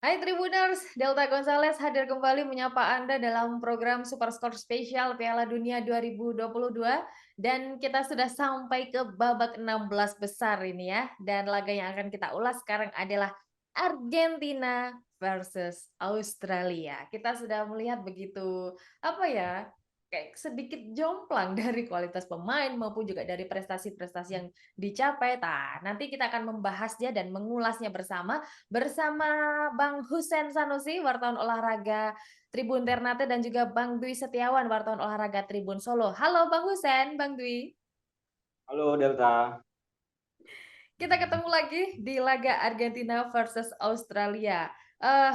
Hai Tribuners, Delta Gonzales hadir kembali menyapa Anda dalam program Super Score Spesial Piala Dunia 2022 dan kita sudah sampai ke babak 16 besar ini ya. Dan laga yang akan kita ulas sekarang adalah Argentina versus Australia. Kita sudah melihat begitu apa ya? Kayak sedikit jomplang dari kualitas pemain maupun juga dari prestasi-prestasi yang dicapai. Nah, nanti kita akan membahasnya dan mengulasnya bersama Bang Husen Sanusi, wartawan olahraga Tribun Ternate dan juga Bang Dwi Setiawan, wartawan olahraga Tribun Solo. Halo Bang Husen, Bang Dwi. Halo Delta. Kita ketemu lagi di laga Argentina versus Australia.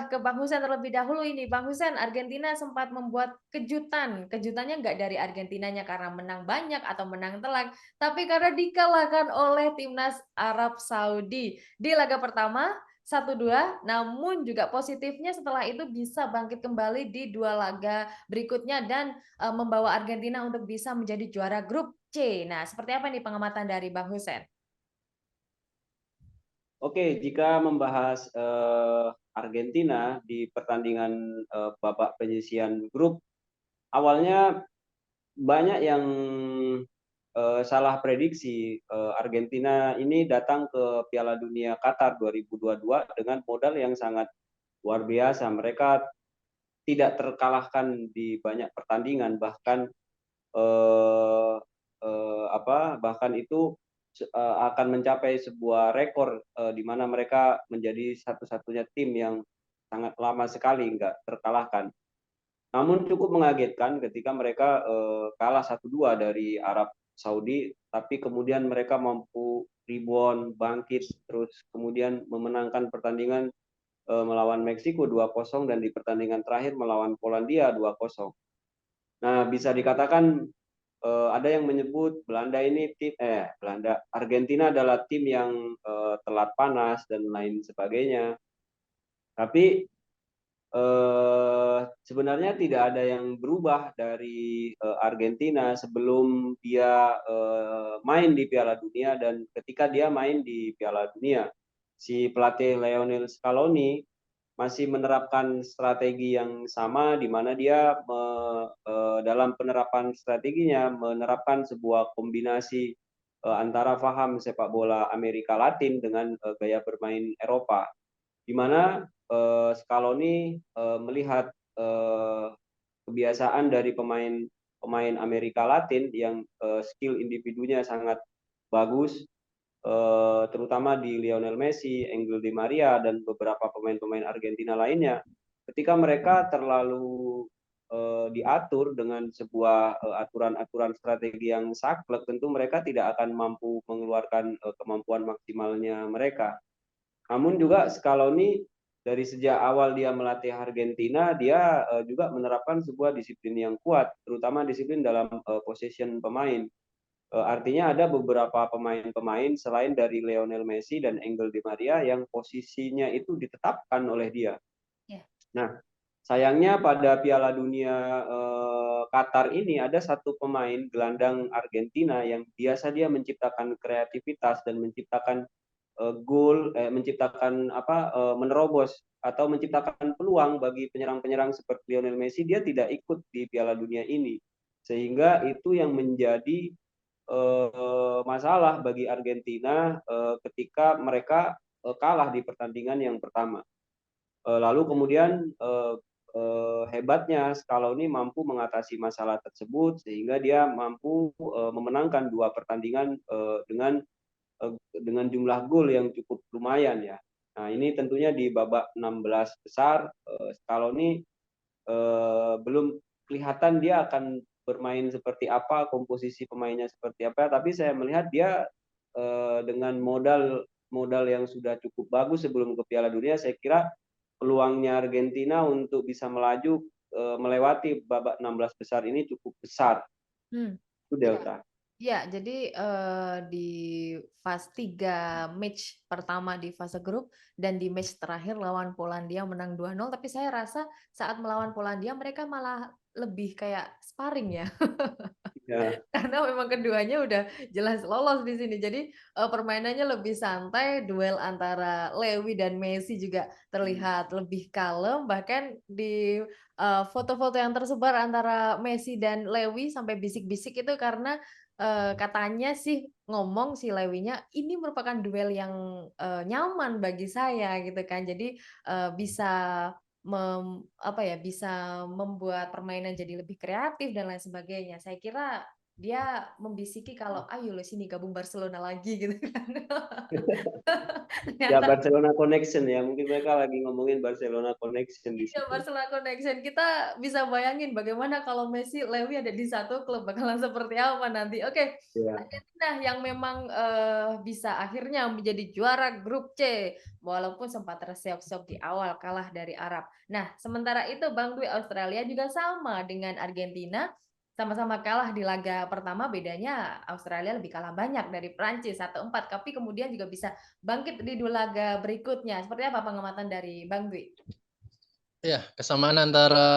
Ke Bang Husen terlebih dahulu ini. Bang Husen, Argentina sempat membuat kejutan. Kejutannya nggak dari Argentinanya karena menang banyak atau menang telak, tapi karena dikalahkan oleh timnas Arab Saudi. Di laga pertama, 1-2, namun juga positifnya setelah itu bisa bangkit kembali di dua laga berikutnya dan membawa Argentina untuk bisa menjadi juara grup C. Nah, seperti apa nih pengamatan dari Bang Husen? Oke, jika membahas Argentina di pertandingan babak penyisihan grup, awalnya banyak yang salah prediksi. Argentina ini datang ke Piala Dunia Qatar 2022 dengan modal yang sangat luar biasa. Mereka tidak terkalahkan di banyak pertandingan, bahkan eh, bahkan itu akan mencapai sebuah rekor di mana mereka menjadi satu-satunya tim yang sangat lama sekali nggak terkalahkan. Namun cukup mengagetkan ketika mereka kalah 1-2 dari Arab Saudi, tapi kemudian mereka mampu rebound, bangkit, terus kemudian memenangkan pertandingan melawan Meksiko 2-0 dan di pertandingan terakhir melawan Polandia 2-0. Nah, bisa dikatakan ada yang menyebut Argentina adalah tim yang telat panas dan lain sebagainya. Tapi sebenarnya tidak ada yang berubah dari Argentina sebelum dia main di Piala Dunia dan ketika dia main di Piala Dunia. Si pelatih Lionel Scaloni masih menerapkan strategi yang sama di mana dia dalam penerapan strateginya menerapkan sebuah kombinasi antara paham sepak bola Amerika Latin dengan gaya bermain Eropa, di mana Scaloni melihat kebiasaan dari pemain Amerika Latin yang skill individunya sangat bagus, terutama di Lionel Messi, Angel Di Maria, dan beberapa pemain-pemain Argentina lainnya. Ketika mereka terlalu diatur dengan sebuah aturan-aturan strategi yang saklek, tentu mereka tidak akan mampu mengeluarkan kemampuan maksimalnya mereka. Namun juga Scaloni dari sejak awal dia melatih Argentina, dia juga menerapkan sebuah disiplin yang kuat, terutama disiplin dalam possession pemain. Artinya ada beberapa pemain-pemain selain dari Lionel Messi dan Angel Di Maria yang posisinya itu ditetapkan oleh dia. Ya. Nah, sayangnya pada Piala Dunia Qatar ini ada satu pemain gelandang Argentina yang biasa dia menciptakan kreativitas dan menciptakan menciptakan menerobos atau menciptakan peluang bagi penyerang-penyerang seperti Lionel Messi. Dia tidak ikut di Piala Dunia ini, sehingga itu yang menjadi masalah bagi Argentina ketika mereka kalah di pertandingan yang pertama. Lalu kemudian hebatnya Scaloni mampu mengatasi masalah tersebut sehingga dia mampu memenangkan dua pertandingan dengan jumlah gol yang cukup lumayan ya. Nah, ini tentunya di babak 16 besar Scaloni belum kelihatan dia akan bermain seperti apa, komposisi pemainnya seperti apa, tapi saya melihat dia dengan modal modal yang sudah cukup bagus sebelum ke Piala Dunia, saya kira peluangnya Argentina untuk bisa melaju melewati babak 16 besar ini cukup besar. Hmm. Itu Delta. Ya, jadi di fase 3 match pertama di fase grup dan di match terakhir lawan Polandia menang 2-0, tapi saya rasa saat melawan Polandia mereka malah lebih kayak sparring ya. Ya, Karena memang keduanya udah jelas lolos di sini. Jadi, permainannya lebih santai, duel antara Lewi dan Messi juga terlihat lebih kalem, bahkan di, foto-foto yang tersebar antara Messi dan Lewi sampai bisik-bisik itu karena, katanya sih ngomong si Lewinya, "Ini merupakan duel yang, nyaman bagi saya," gitu kan. Jadi, bisa apa ya, bisa membuat permainan jadi lebih kreatif dan lain sebagainya. Saya kira dia membisiki kalau, "Ayo lo sini gabung Barcelona lagi," gitu kan. ya Ternyata Barcelona Connection ya, mungkin mereka lagi ngomongin Barcelona Connection di iya, situ. Barcelona Connection. Kita bisa bayangin bagaimana kalau Messi, Lewi ada di satu klub, bakalan seperti apa nanti. Oke, Ya, Argentina yang memang, bisa akhirnya menjadi juara grup C, walaupun sempat terseok-seok di awal kalah dari Arab. Nah, sementara itu Bang Dwi, Australia juga sama dengan Argentina, sama-sama kalah di laga pertama, bedanya Australia lebih kalah banyak dari Prancis 1-4, tapi kemudian juga bisa bangkit di 2 laga berikutnya. Seperti apa pengamatan dari Bang Dwi? Ya, kesamaan antara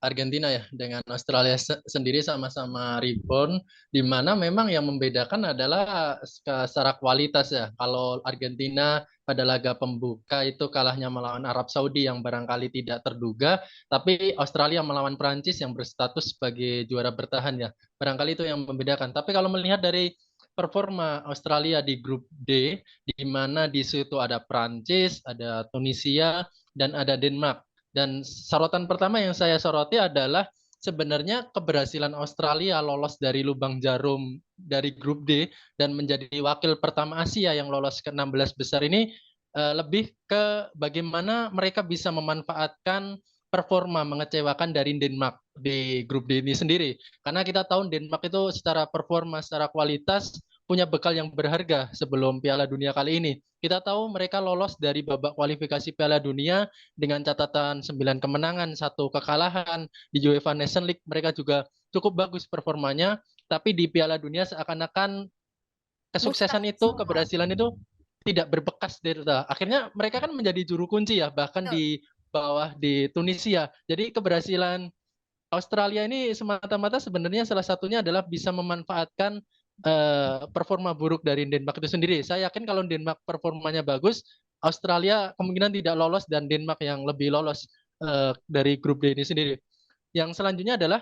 Argentina ya dengan Australia sendiri sama-sama rebound, di mana memang yang membedakan adalah secara kualitas ya. Kalau Argentina pada laga pembuka itu kalahnya melawan Arab Saudi yang barangkali tidak terduga, tapi Australia melawan Prancis yang berstatus sebagai juara bertahan ya. Barangkali itu yang membedakan. Tapi kalau melihat dari performa Australia di grup D, di mana di situ ada Prancis, ada Tunisia, dan ada Denmark. Dan sorotan pertama yang saya soroti adalah sebenarnya keberhasilan Australia lolos dari lubang jarum dari grup D dan menjadi wakil pertama Asia yang lolos ke 16 besar ini lebih ke bagaimana mereka bisa memanfaatkan performa mengecewakan dari Denmark di grup D ini sendiri. Karena kita tahu Denmark itu secara performa, secara kualitas punya bekal yang berharga sebelum Piala Dunia kali ini. Kita tahu mereka lolos dari babak kualifikasi Piala Dunia dengan catatan 9 kemenangan, 1 kekalahan. Di UEFA Nation League mereka juga cukup bagus performanya, tapi di Piala Dunia seakan-akan Musnah kesuksesan itu, semua. keberhasilan itu tidak berbekas Delta. Akhirnya mereka kan menjadi juru kunci ya, bahkan Betul. di bawah di Tunisia. Jadi keberhasilan Australia ini semata-mata sebenarnya salah satunya adalah bisa memanfaatkan performa buruk dari Denmark itu sendiri. Saya yakin kalau Denmark performanya bagus, Australia kemungkinan tidak lolos dan Denmark yang lebih lolos dari grup D ini sendiri. Yang selanjutnya adalah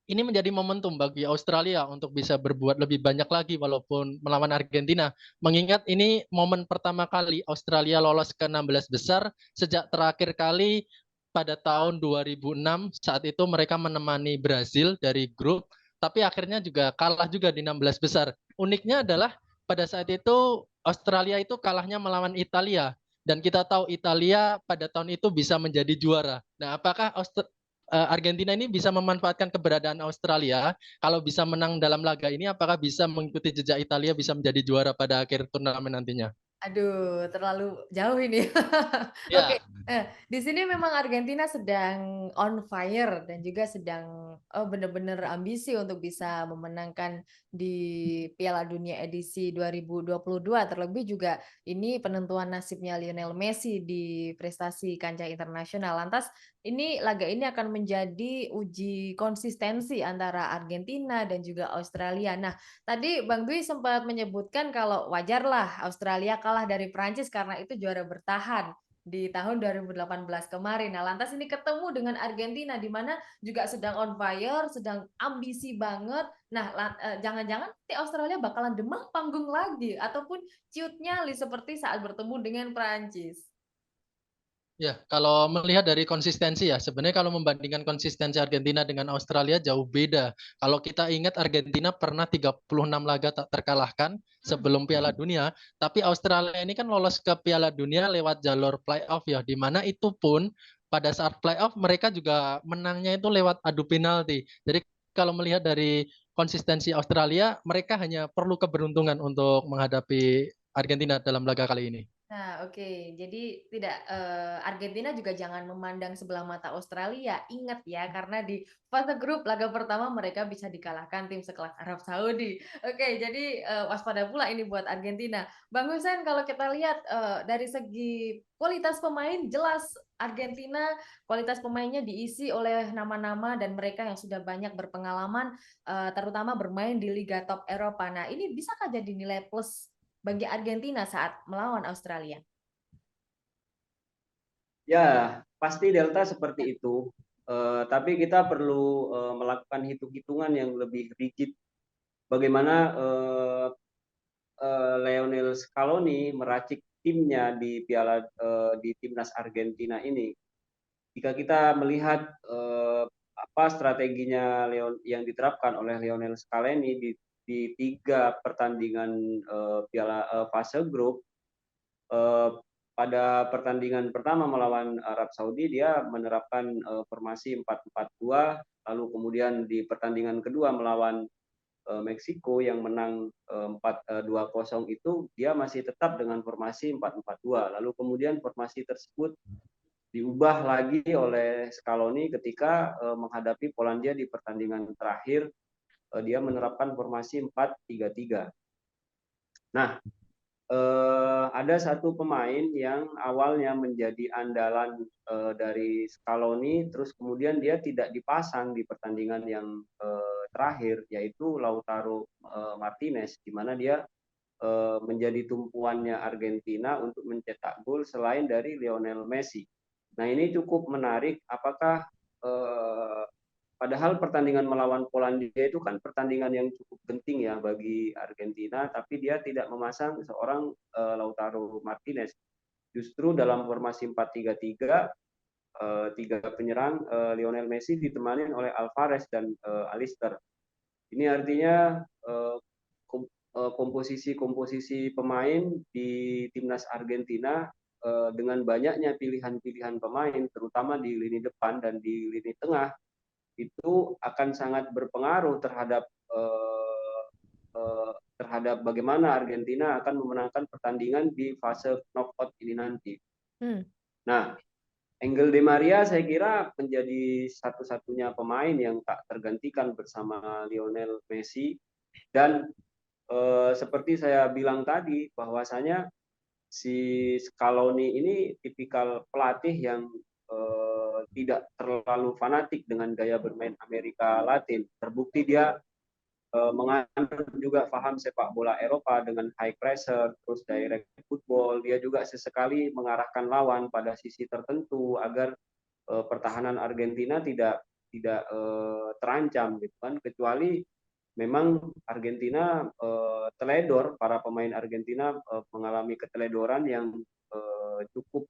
ini menjadi momentum bagi Australia untuk bisa berbuat lebih banyak lagi walaupun melawan Argentina. Mengingat ini momen pertama kali Australia lolos ke 16 besar sejak terakhir kali pada tahun 2006 saat itu mereka menemani Brazil dari grup tapi akhirnya juga kalah juga di 16 besar. Uniknya adalah pada saat itu Australia itu kalahnya melawan Italia dan kita tahu Italia pada tahun itu bisa menjadi juara. Nah, apakah Argentina ini bisa memanfaatkan keberadaan Australia. Kalau bisa menang dalam laga ini, apakah bisa mengikuti jejak Italia bisa menjadi juara pada akhir turnamen nantinya? Aduh, terlalu jauh ini. Oke, Ya, di sini memang Argentina sedang on fire dan juga sedang benar-benar ambisi untuk bisa memenangkan di Piala Dunia edisi 2022. Terlebih juga ini penentuan nasibnya Lionel Messi di prestasi kancah internasional. Lantas ini laga ini akan menjadi uji konsistensi antara Argentina dan juga Australia. Nah, tadi Bang Dwi sempat menyebutkan kalau wajarlah Australia kalah dari Prancis karena itu juara bertahan di tahun 2018 kemarin. Nah, lantas ini ketemu dengan Argentina di mana juga sedang on fire, sedang ambisi banget. Nah, jangan-jangan nanti Australia bakalan demam panggung lagi ataupun ciut nyali seperti saat bertemu dengan Prancis. ya. Kalau melihat dari konsistensi ya, sebenarnya kalau membandingkan konsistensi Argentina dengan Australia jauh beda. Kalau kita ingat Argentina pernah 36 laga tak terkalahkan Hmm. sebelum Piala Dunia, tapi Australia ini kan lolos ke Piala Dunia lewat jalur playoff ya, di mana itu pun pada saat playoff mereka juga menangnya itu lewat adu penalti. Jadi kalau melihat dari konsistensi Australia, mereka hanya perlu keberuntungan untuk menghadapi Argentina dalam laga kali ini. Nah, oke. Jadi tidak Argentina juga jangan memandang sebelah mata Australia. Ingat ya, karena di fase grup laga pertama mereka bisa dikalahkan tim sekelas Arab Saudi. Oke, jadi waspada pula ini buat Argentina. Bang Hussein, kalau kita lihat dari segi kualitas pemain, jelas Argentina kualitas pemainnya diisi oleh nama-nama dan mereka yang sudah banyak berpengalaman, terutama bermain di Liga Top Eropa. Nah, ini bisakah jadi nilai plus bagi Argentina saat melawan Australia? Ya, pasti Delta seperti Ya. itu. Tapi kita perlu melakukan hitung-hitungan yang lebih rigid. Bagaimana Lionel Scaloni meracik timnya di di timnas Argentina ini. Jika kita melihat apa strateginya yang diterapkan oleh Lionel Scaloni di 3 pertandingan fase grup, pada pertandingan pertama melawan Arab Saudi dia menerapkan formasi 4-4-2, lalu kemudian di pertandingan kedua melawan Meksiko yang menang 2-0 itu dia masih tetap dengan formasi 4-4-2. Lalu kemudian formasi tersebut diubah lagi oleh Scaloni ketika menghadapi Polandia di pertandingan terakhir, dia menerapkan formasi 4-3-3. Nah, ada satu pemain yang awalnya menjadi andalan dari Scaloni, terus kemudian dia tidak dipasang di pertandingan yang terakhir, yaitu Lautaro Martinez, di mana dia menjadi tumpuannya Argentina untuk mencetak gol selain dari Lionel Messi. Nah, ini cukup menarik. Apakah padahal pertandingan melawan Polandia itu kan pertandingan yang cukup penting ya bagi Argentina, tapi dia tidak memasang seorang Lautaro Martinez. Justru dalam formasi 4-3-3, 3 penyerang, Lionel Messi ditemani oleh Alvarez dan Alister. Ini artinya komposisi-komposisi pemain di timnas Argentina dengan banyaknya pilihan-pilihan pemain, terutama di lini depan dan di lini tengah, itu akan sangat berpengaruh terhadap bagaimana Argentina akan memenangkan pertandingan di fase knockout ini nanti. Nah, Angel Di Maria saya kira menjadi satu-satunya pemain yang tak tergantikan bersama Lionel Messi, dan seperti saya bilang tadi bahwasanya si Scaloni ini tipikal pelatih yang tidak terlalu fanatik dengan gaya bermain Amerika Latin. Terbukti dia mengandung juga paham sepak bola Eropa dengan high pressure, terus direct football. Dia juga sesekali mengarahkan lawan pada sisi tertentu agar pertahanan Argentina tidak terancam gitu kan, kecuali memang Argentina teledor, para pemain Argentina mengalami keteledoran yang cukup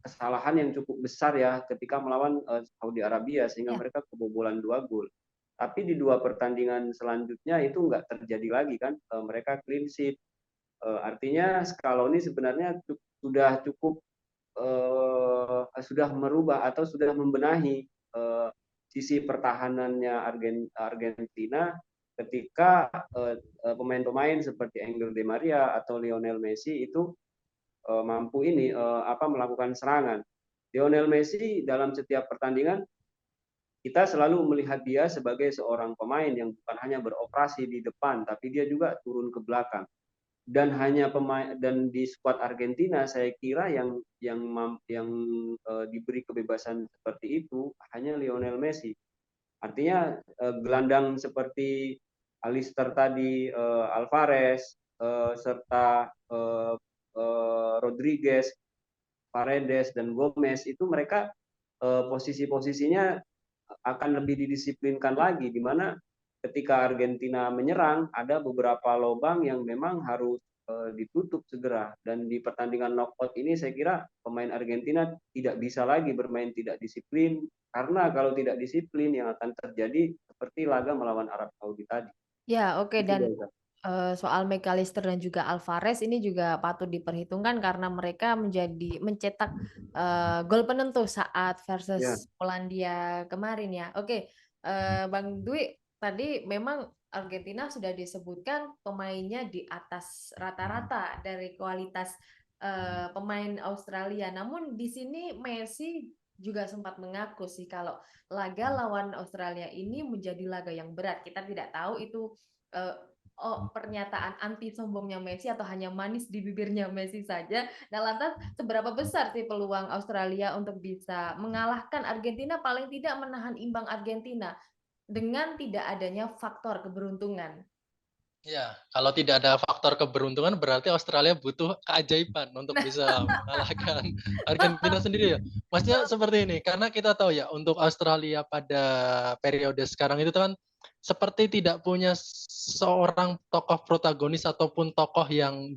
kesalahan yang cukup besar ya ketika melawan Saudi Arabia, sehingga Ya. mereka kebobolan 2 gol. Tapi di 2 pertandingan selanjutnya itu nggak terjadi lagi kan, mereka clean sheet. Artinya Scaloni sebenarnya sudah merubah atau sudah membenahi sisi pertahanannya Argentina ketika pemain-pemain seperti Angel Di Maria atau Lionel Messi itu mampu melakukan serangan. Lionel Messi dalam setiap pertandingan kita selalu melihat dia sebagai seorang pemain yang bukan hanya beroperasi di depan, tapi dia juga turun ke belakang. Dan hanya pemain, dan di skuad Argentina saya kira yang diberi kebebasan seperti itu hanya Lionel Messi. Artinya gelandang seperti Alister tadi, Alvarez, serta Rodriguez, Paredes dan Gomez, itu mereka posisi-posisinya akan lebih didisiplinkan lagi, di mana ketika Argentina menyerang ada beberapa lubang yang memang harus ditutup segera. Dan di pertandingan knockout ini saya kira pemain Argentina tidak bisa lagi bermain tidak disiplin, karena kalau tidak disiplin yang akan terjadi seperti laga melawan Arab Saudi tadi. Ya, oke. Itu Dan Gaza. soal McAllister dan juga Alvarez ini juga patut diperhitungkan karena mereka mencetak gol penentu saat Ya. versus Polandia kemarin ya. Oke, Bang Dwi, tadi memang Argentina sudah disebutkan pemainnya di atas rata-rata dari kualitas pemain Australia. Namun di sini Messi juga sempat mengaku sih kalau laga lawan Australia ini menjadi laga yang berat. Kita tidak tahu itu pernyataan anti sombongnya Messi atau hanya manis di bibirnya Messi saja. Nah, lantas seberapa besar sih peluang Australia untuk bisa mengalahkan Argentina, paling tidak menahan imbang Argentina dengan tidak adanya faktor keberuntungan? Ya, kalau tidak ada faktor keberuntungan berarti Australia butuh keajaiban untuk bisa mengalahkan Argentina sendiri ya. Maksudnya seperti ini, karena kita tahu ya untuk Australia pada periode sekarang itu kan seperti tidak punya seorang tokoh protagonis ataupun tokoh yang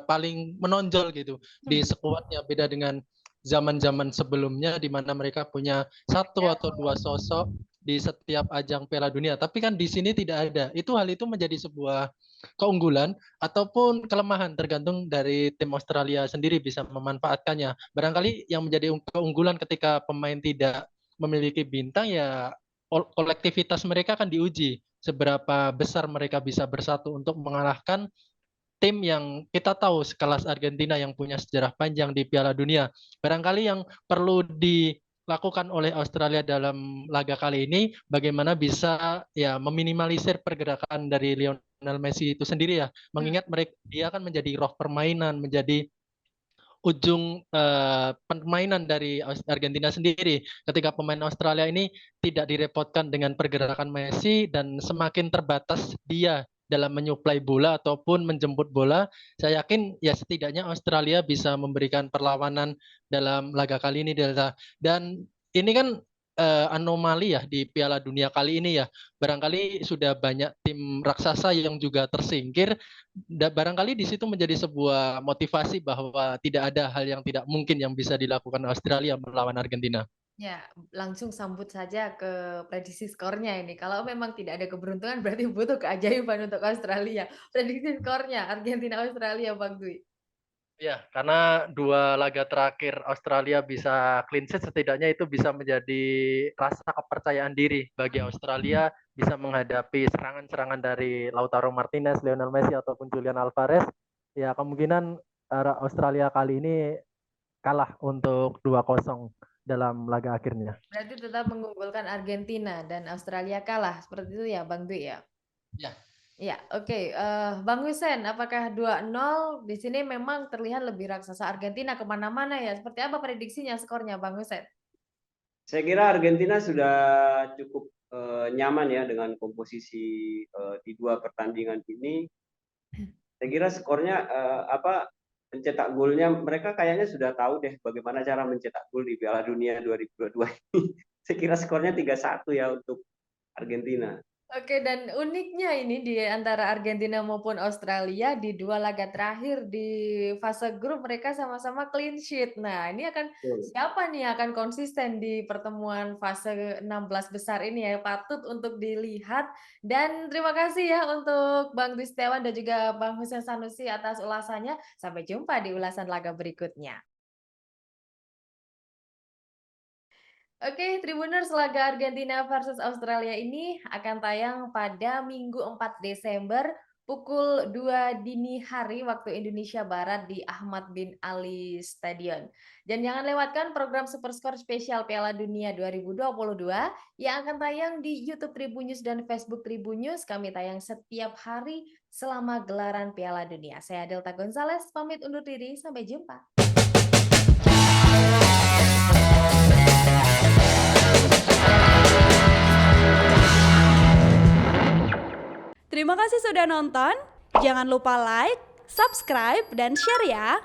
paling menonjol gitu di skuadnya, beda dengan zaman-zaman sebelumnya di mana mereka punya satu atau dua sosok di setiap ajang Piala Dunia. Tapi kan di sini tidak ada. Hal itu menjadi sebuah keunggulan ataupun kelemahan tergantung dari tim Australia sendiri bisa memanfaatkannya. Barangkali yang menjadi keunggulan ketika pemain tidak memiliki bintang ya kolektivitas mereka akan diuji. Seberapa besar mereka bisa bersatu untuk mengalahkan tim yang kita tahu sekelas Argentina yang punya sejarah panjang di Piala Dunia. Barangkali yang perlu dilakukan oleh Australia dalam laga kali ini bagaimana bisa ya meminimalisir pergerakan dari Lionel Messi itu sendiri ya. Mengingat dia akan menjadi roh permainan, menjadi ujung permainan dari Argentina sendiri. Ketika pemain Australia ini tidak direpotkan dengan pergerakan Messi dan semakin terbatas dia dalam menyuplai bola ataupun menjemput bola, saya yakin ya setidaknya Australia bisa memberikan perlawanan dalam laga kali ini, Delta. Dan ini kan anomali ya di Piala Dunia kali ini ya. Barangkali sudah banyak tim raksasa yang juga tersingkir. Barangkali di situ menjadi sebuah motivasi bahwa tidak ada hal yang tidak mungkin yang bisa dilakukan Australia melawan Argentina. Ya, langsung sambut saja ke prediksi skornya ini. Kalau memang tidak ada keberuntungan berarti butuh keajaiban untuk Australia. Prediksi skornya Argentina-Australia, Bang Dwi. Ya, karena 2 laga terakhir Australia bisa clean sheet, setidaknya itu bisa menjadi rasa kepercayaan diri bagi Australia bisa menghadapi serangan-serangan dari Lautaro Martinez, Lionel Messi ataupun Julian Alvarez. Ya, kemungkinan Australia kali ini kalah untuk 2-0 dalam laga akhirnya. Berarti tetap mengunggulkan Argentina dan Australia kalah. Seperti itu ya, Bang Dwi ya? Ya. Ya, oke. Bang Hussein, apakah 2-0 di sini memang terlihat lebih raksasa Argentina kemana-mana ya? Seperti apa prediksinya skornya, Bang Hussein? Saya kira Argentina sudah cukup nyaman ya dengan komposisi di 2 pertandingan ini. Saya kira skornya mencetak golnya mereka kayaknya sudah tahu deh bagaimana cara mencetak gol di Piala Dunia 2022 ini. Saya kira skornya 3-1 ya untuk Argentina. Oke, dan uniknya ini di antara Argentina maupun Australia di 2 laga terakhir di fase grup mereka sama-sama clean sheet. Nah, ini siapa nih akan konsisten di pertemuan fase 16 besar ini ya, patut untuk dilihat. Dan terima kasih ya untuk Bang Dwi Setiawan dan juga Bang Hussein Sanusi atas ulasannya. Sampai jumpa di ulasan laga berikutnya. Oke, Tribuners, laga Argentina versus Australia ini akan tayang pada Minggu 4 Desember pukul 2 dini hari waktu Indonesia Barat di Ahmad bin Ali Stadion. Dan jangan lewatkan program Superskor spesial Piala Dunia 2022 yang akan tayang di YouTube Tribunnews dan Facebook Tribunnews. Kami tayang setiap hari selama gelaran Piala Dunia. Saya Delta Gonzalez, pamit undur diri. Sampai jumpa. Terima kasih sudah nonton. Jangan lupa like, subscribe, dan share ya.